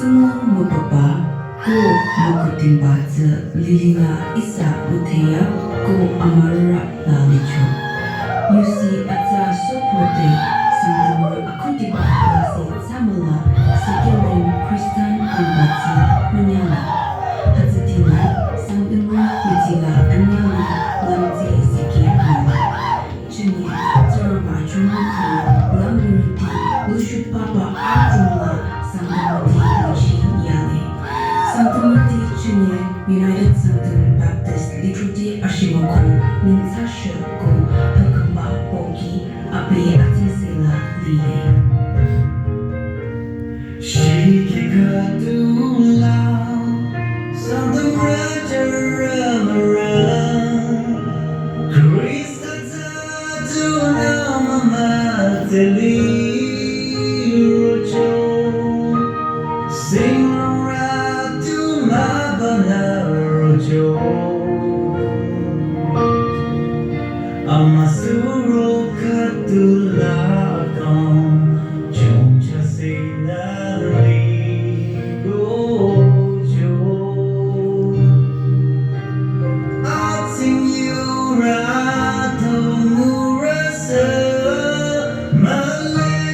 Semua mupapa ko makutimba sa lilina isa uteya ko amara lalicho. Yusi at sa sopote sangdamur akutimba klase samala sikirin Kristan ambatsi manyala. Hatsatina sangdamur mitila anyala lamzi sikirala. Chunye zorba chumuku lamuriti lushupapa atumla sangdamati luchi yale. Santamati Chunye United Southern Baptist Liturgy Ashimoku Ninsasha Ko Hakamba Poki Ape Atisela Lile. Shikikatula Santam Raja Ramara Krista Tatuna Mama Teli Rojo Sing Ratu Mabana Rojo Amasuro Katula Kam Jumcha Sinali Rojo Ating Yurato Murise Malay